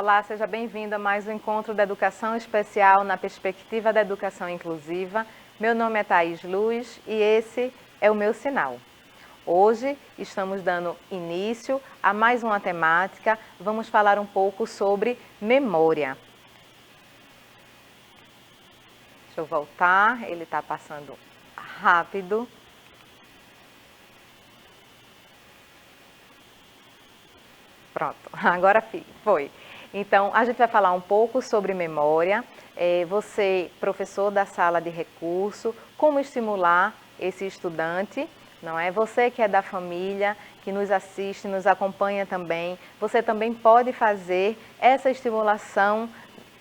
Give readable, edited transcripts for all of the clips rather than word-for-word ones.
Olá, seja bem-vindo a mais um encontro da Educação Especial na perspectiva da educação inclusiva. Meu nome é Thaís Luz e esse é o meu sinal. Hoje estamos dando início a mais uma temática. Vamos falar um pouco sobre memória. Deixa eu voltar, ele está passando rápido. Pronto, agora foi. Então, a gente vai falar um pouco sobre memória. Você, professor da sala de recurso, como estimular esse estudante, não é? Você que é da família, que nos assiste, nos acompanha também, você também pode fazer essa estimulação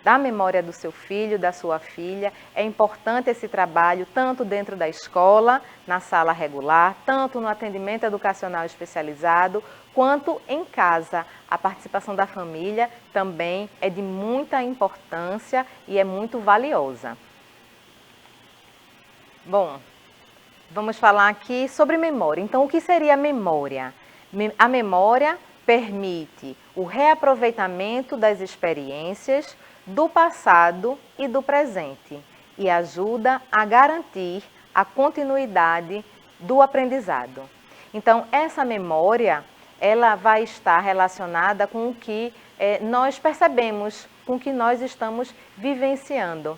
da memória do seu filho, da sua filha. É importante esse trabalho tanto dentro da escola, na sala regular, tanto no atendimento educacional especializado, quanto em casa. A participação da família também é de muita importância e é muito valiosa. Bom, vamos falar aqui sobre memória. Então, o que seria a memória? A memória permite o reaproveitamento das experiências do passado e do presente e ajuda a garantir a continuidade do aprendizado. Então, essa memória, ela vai estar relacionada com o que nós percebemos, com o que nós estamos vivenciando.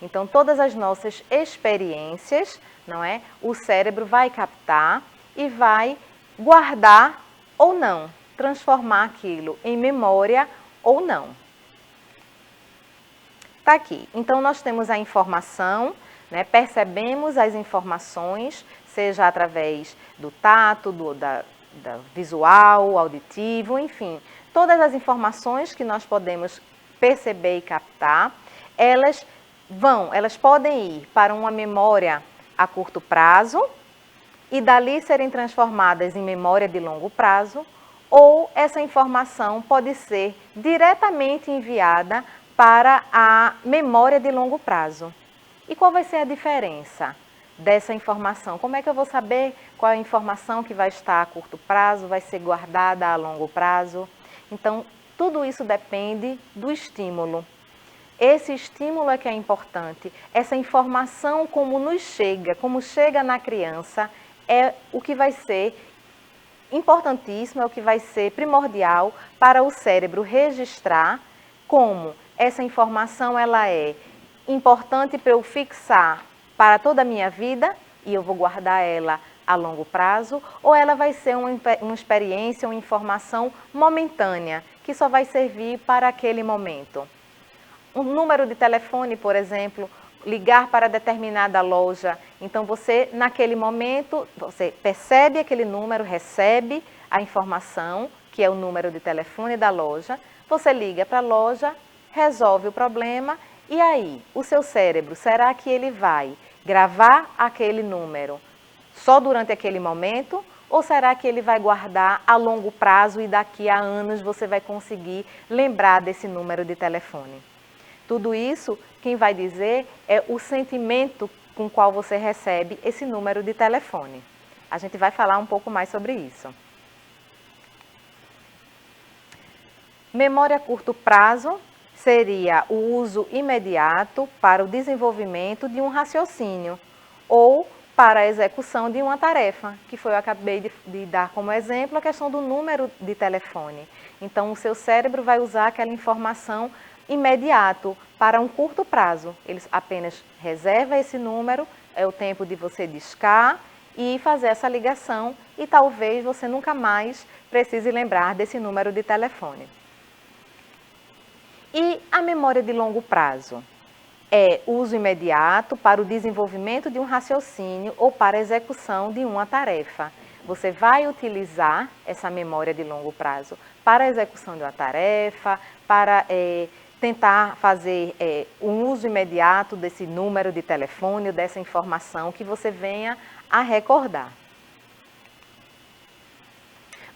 Então, todas as nossas experiências, não é? O cérebro vai captar e vai guardar ou não, transformar aquilo em memória ou não. Está aqui. Então, nós temos a informação, né? Percebemos as informações, seja através do tato, da visual, auditivo, enfim. Todas as informações que nós podemos perceber e captar, elas podem ir para uma memória a curto prazo e dali serem transformadas em memória de longo prazo, ou essa informação pode ser diretamente enviada para a memória de longo prazo. E qual vai ser a diferença dessa informação? Como é que eu vou saber qual é a informação que vai estar a curto prazo, vai ser guardada a longo prazo? Então, tudo isso depende do estímulo. Esse estímulo é que é importante. Essa informação como chega na criança, é o que vai ser importantíssimo, é o que vai ser primordial para o cérebro registrar como essa informação ela é importante para eu fixar para toda a minha vida e eu vou guardar ela a longo prazo, ou ela vai ser uma experiência, uma informação momentânea, que só vai servir para aquele momento. Um número de telefone, por exemplo, ligar para determinada loja. Então, você, naquele momento, você percebe aquele número, recebe a informação, que é o número de telefone da loja, você liga para a loja, resolve o problema, e aí, o seu cérebro, será que ele vai gravar aquele número só durante aquele momento? Ou será que ele vai guardar a longo prazo e daqui a anos você vai conseguir lembrar desse número de telefone? Tudo isso, quem vai dizer é o sentimento com o qual você recebe esse número de telefone. A gente vai falar um pouco mais sobre isso. Memória a curto prazo seria o uso imediato para o desenvolvimento de um raciocínio ou para a execução de uma tarefa, que foi eu acabei de dar como exemplo a questão do número de telefone. Então, o seu cérebro vai usar aquela informação imediato para um curto prazo. Ele apenas reserva esse número, é o tempo de você discar e fazer essa ligação e talvez você nunca mais precise lembrar desse número de telefone. E a memória de longo prazo? É uso imediato para o desenvolvimento de um raciocínio ou para a execução de uma tarefa. Você vai utilizar essa memória de longo prazo para a execução de uma tarefa, para tentar fazer um uso imediato desse número de telefone, dessa informação que você venha a recordar.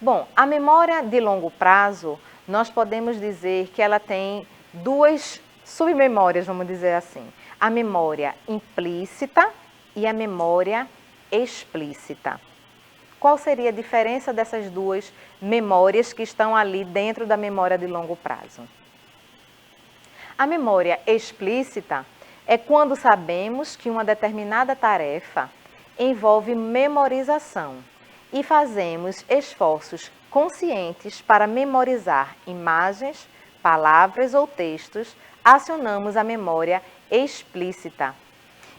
Bom, a memória de longo prazo, nós podemos dizer que ela tem duas submemórias, vamos dizer assim. A memória implícita e a memória explícita. Qual seria a diferença dessas duas memórias que estão ali dentro da memória de longo prazo? A memória explícita é quando sabemos que uma determinada tarefa envolve memorização e fazemos esforços conscientes para memorizar imagens, palavras ou textos, acionamos a memória explícita.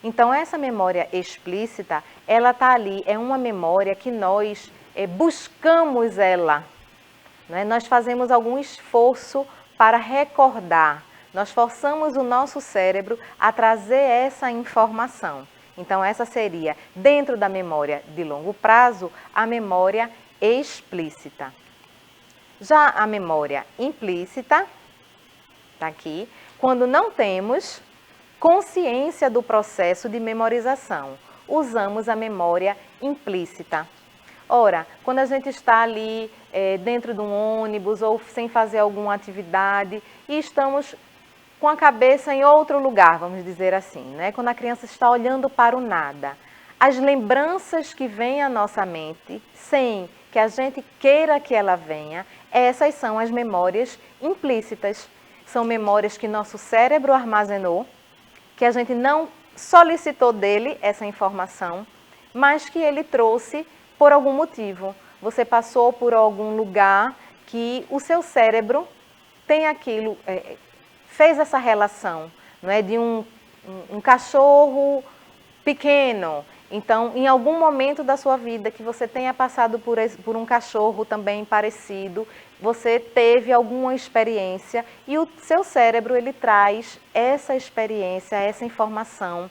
Então, essa memória explícita, ela está ali, é uma memória que nós buscamos ela, né? Nós fazemos algum esforço para recordar, nós forçamos o nosso cérebro a trazer essa informação. Então, essa seria, dentro da memória de longo prazo, a memória explícita. Já a memória implícita, está aqui, quando não temos consciência do processo de memorização, usamos a memória implícita. Ora, quando a gente está ali dentro de um ônibus ou sem fazer alguma atividade e estamos com a cabeça em outro lugar, vamos dizer assim, né? Quando a criança está olhando para o nada, as lembranças que vêm à nossa mente, sem que a gente queira que ela venha, essas são as memórias implícitas. São memórias que nosso cérebro armazenou, que a gente não solicitou dele essa informação, mas que ele trouxe por algum motivo. Você passou por algum lugar que o seu cérebro tem aquilo, fez essa relação, não é, de um cachorro pequeno. Então, em algum momento da sua vida que você tenha passado por um cachorro também parecido, você teve alguma experiência e o seu cérebro ele traz essa experiência, essa informação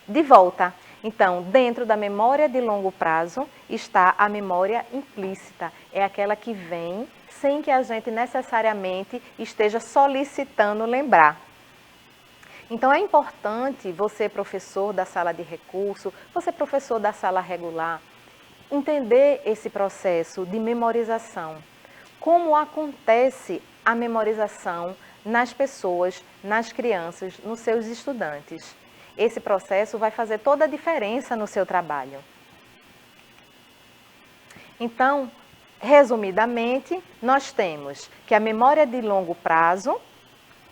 de volta. Então, dentro da memória de longo prazo está a memória implícita, é aquela que vem sem que a gente necessariamente esteja solicitando lembrar. Então, é importante você, professor da sala de recurso, você, professor da sala regular, entender esse processo de memorização. Como acontece a memorização nas pessoas, nas crianças, nos seus estudantes. Esse processo vai fazer toda a diferença no seu trabalho. Então, resumidamente, nós temos que a memória de longo prazo,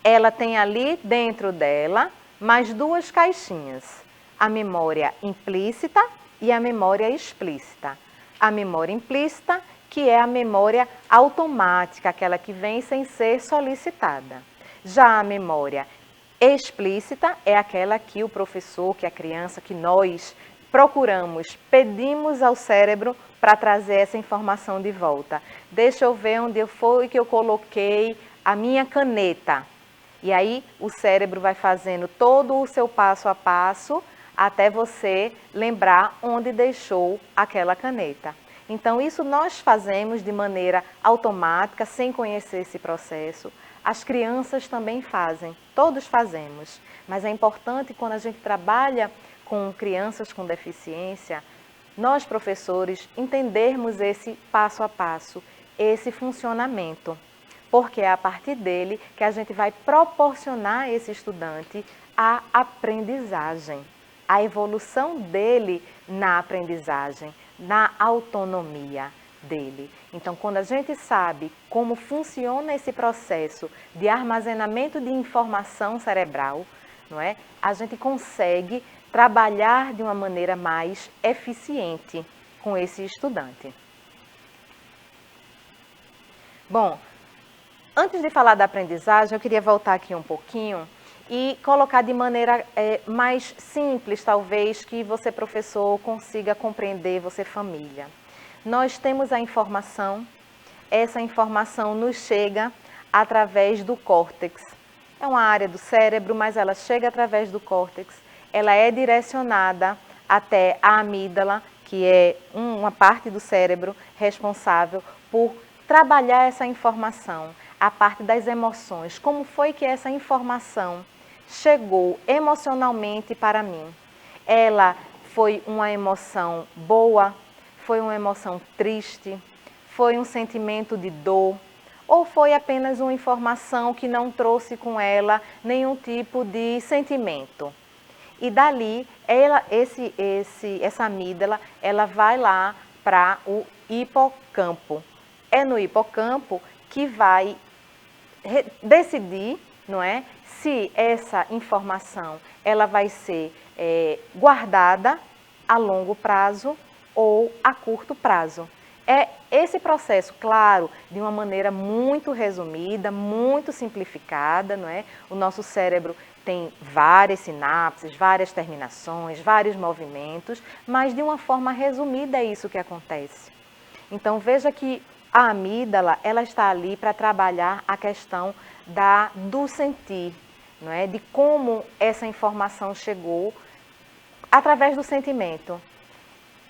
ela tem ali dentro dela mais duas caixinhas, a memória implícita e a memória explícita. A memória implícita, que é a memória automática, aquela que vem sem ser solicitada. Já a memória explícita é aquela que o professor, que a criança, que nós procuramos, pedimos ao cérebro para trazer essa informação de volta. Deixa eu ver onde foi que eu coloquei a minha caneta. E aí o cérebro vai fazendo todo o seu passo a passo até você lembrar onde deixou aquela caneta. Então isso nós fazemos de maneira automática, sem conhecer esse processo. As crianças também fazem, todos fazemos. Mas é importante quando a gente trabalha com crianças com deficiência, nós professores entendermos esse passo a passo, esse funcionamento. Porque é a partir dele que a gente vai proporcionar a esse estudante a aprendizagem, a evolução dele na aprendizagem, na autonomia dele. Então, quando a gente sabe como funciona esse processo de armazenamento de informação cerebral, não é? A gente consegue trabalhar de uma maneira mais eficiente com esse estudante. Bom, antes de falar da aprendizagem, eu queria voltar aqui um pouquinho e colocar de maneira mais simples, talvez, que você, professor, consiga compreender, você, família. Nós temos a informação, essa informação nos chega através do córtex. É uma área do cérebro, mas ela chega através do córtex. Ela é direcionada até a amígdala, que é uma parte do cérebro responsável por trabalhar essa informação, a parte das emoções. Como foi que essa informação chegou emocionalmente para mim? Ela foi uma emoção boa? Foi uma emoção triste? Foi um sentimento de dor? Ou foi apenas uma informação que não trouxe com ela nenhum tipo de sentimento? E dali, essa amígdala, ela vai lá para o hipocampo. É no hipocampo que vai decidir, não é, se essa informação ela vai ser guardada a longo prazo ou a curto prazo. É esse processo, claro, de uma maneira muito resumida, muito simplificada, não é? O nosso cérebro tem várias sinapses, várias terminações, vários movimentos, mas de uma forma resumida é isso que acontece. Então veja que a amígdala, ela está ali para trabalhar a questão do sentir, não é? De como essa informação chegou através do sentimento.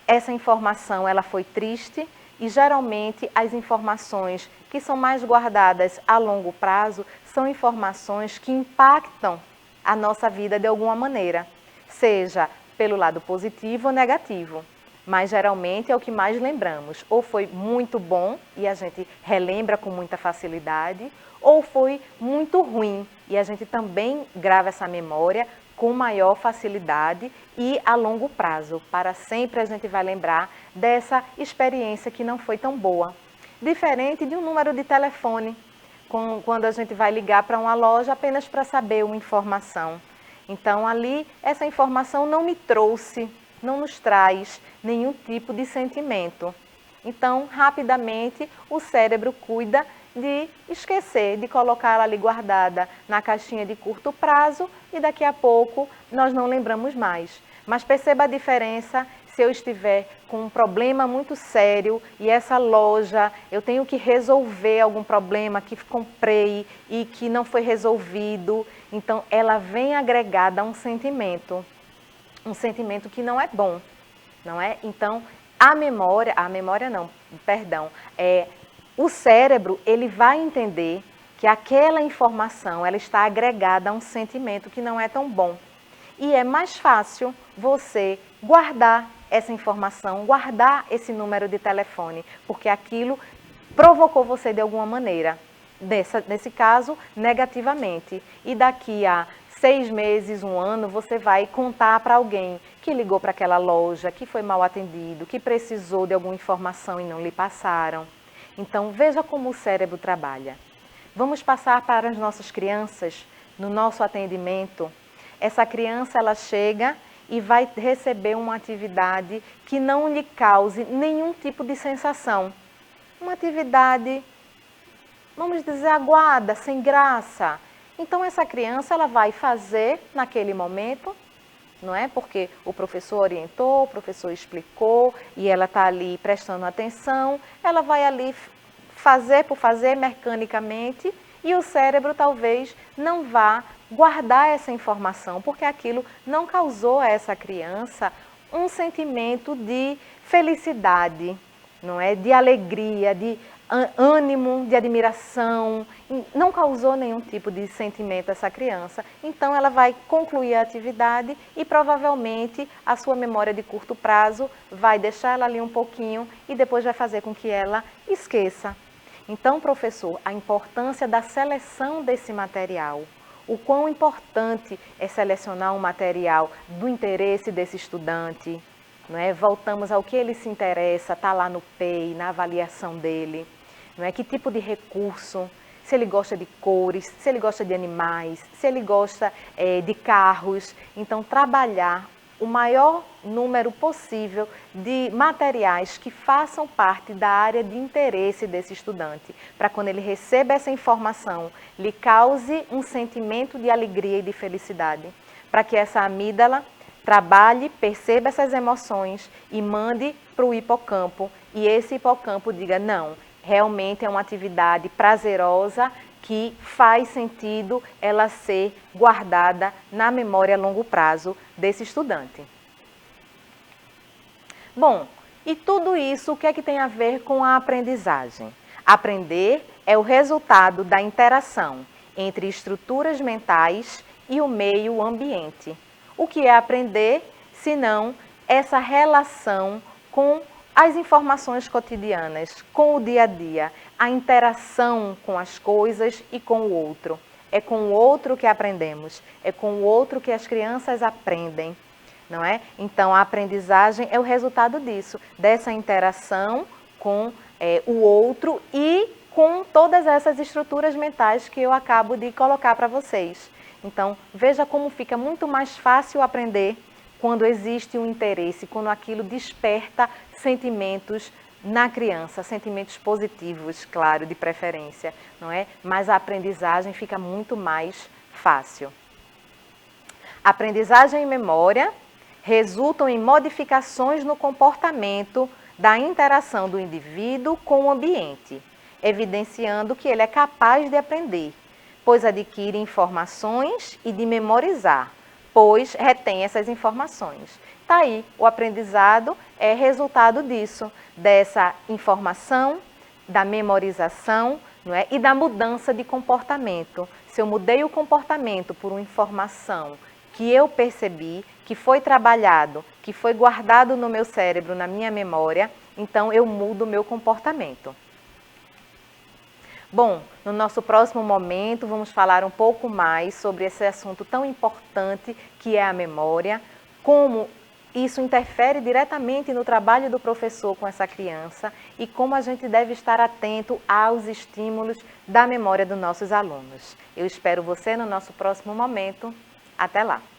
Essa informação ela foi triste e geralmente as informações que são mais guardadas a longo prazo são informações que impactam a nossa vida de alguma maneira, seja pelo lado positivo ou negativo. Mas geralmente é o que mais lembramos. Ou foi muito bom e a gente relembra com muita facilidade, ou foi muito ruim e a gente também grava essa memória com maior facilidade e a longo prazo. Para sempre a gente vai lembrar dessa experiência que não foi tão boa. Diferente de um número de telefone, quando a gente vai ligar para uma loja apenas para saber uma informação. Então ali essa informação não me trouxe, não nos traz nenhum tipo de sentimento. Então, rapidamente, o cérebro cuida de esquecer, de colocá-la ali guardada na caixinha de curto prazo e daqui a pouco nós não lembramos mais. Mas perceba a diferença se eu estiver com um problema muito sério e essa loja, eu tenho que resolver algum problema que comprei e que não foi resolvido. Então, ela vem agregada a um sentimento que não é bom, não é? Então, o cérebro, ele vai entender que aquela informação, ela está agregada a um sentimento que não é tão bom. E é mais fácil você guardar essa informação, guardar esse número de telefone, porque aquilo provocou você de alguma maneira, nesse caso, negativamente. E daqui a 6 meses, 1 ano, você vai contar para alguém que ligou para aquela loja, que foi mal atendido, que precisou de alguma informação e não lhe passaram. Então, veja como o cérebro trabalha. Vamos passar para as nossas crianças, no nosso atendimento. Essa criança, ela chega e vai receber uma atividade que não lhe cause nenhum tipo de sensação. Uma atividade, vamos dizer, aguada, sem graça. Então, essa criança, ela vai fazer naquele momento, não é? Porque o professor orientou, o professor explicou e ela está ali prestando atenção, ela vai ali fazer por fazer mecanicamente e o cérebro talvez não vá guardar essa informação, porque aquilo não causou a essa criança um sentimento de felicidade, não é? De alegria, de ânimo, de admiração, não causou nenhum tipo de sentimento a essa criança. Então, ela vai concluir a atividade e provavelmente a sua memória de curto prazo vai deixar ela ali um pouquinho e depois vai fazer com que ela esqueça. Então, professor, a importância da seleção desse material. O quão importante é selecionar um material do interesse desse estudante, não é? Voltamos ao que ele se interessa, está lá no PEI, na avaliação dele, não é? Que tipo de recurso, se ele gosta de cores, se ele gosta de animais, se ele gosta de carros. Então, trabalhar o maior número possível de materiais que façam parte da área de interesse desse estudante, para quando ele receba essa informação, lhe cause um sentimento de alegria e de felicidade, para que essa amígdala trabalhe, perceba essas emoções e mande para o hipocampo. E esse hipocampo diga, não, realmente é uma atividade prazerosa que faz sentido ela ser guardada na memória a longo prazo desse estudante. Bom, e tudo isso o que é que tem a ver com a aprendizagem? Aprender é o resultado da interação entre estruturas mentais e o meio ambiente. O que é aprender, senão essa relação com as informações cotidianas, com o dia a dia, a interação com as coisas e com o outro. É com o outro que aprendemos, é com o outro que as crianças aprendem, não é? Então, a aprendizagem é o resultado disso, dessa interação com o outro e com todas essas estruturas mentais que eu acabo de colocar para vocês. Então, veja como fica muito mais fácil aprender quando existe um interesse, quando aquilo desperta sentimentos na criança, sentimentos positivos, claro, de preferência, não é? Mas a aprendizagem fica muito mais fácil. Aprendizagem e memória resultam em modificações no comportamento da interação do indivíduo com o ambiente, evidenciando que ele é capaz de aprender, pois adquire informações e de memorizar, pois retém essas informações. Está aí, o aprendizado é resultado disso, dessa informação, da memorização, não é? E da mudança de comportamento. Se eu mudei o comportamento por uma informação que eu percebi, que foi trabalhado, que foi guardado no meu cérebro, na minha memória, então eu mudo o meu comportamento. Bom, no nosso próximo momento vamos falar um pouco mais sobre esse assunto tão importante que é a memória, como isso interfere diretamente no trabalho do professor com essa criança e como a gente deve estar atento aos estímulos da memória dos nossos alunos. Eu espero você no nosso próximo momento. Até lá!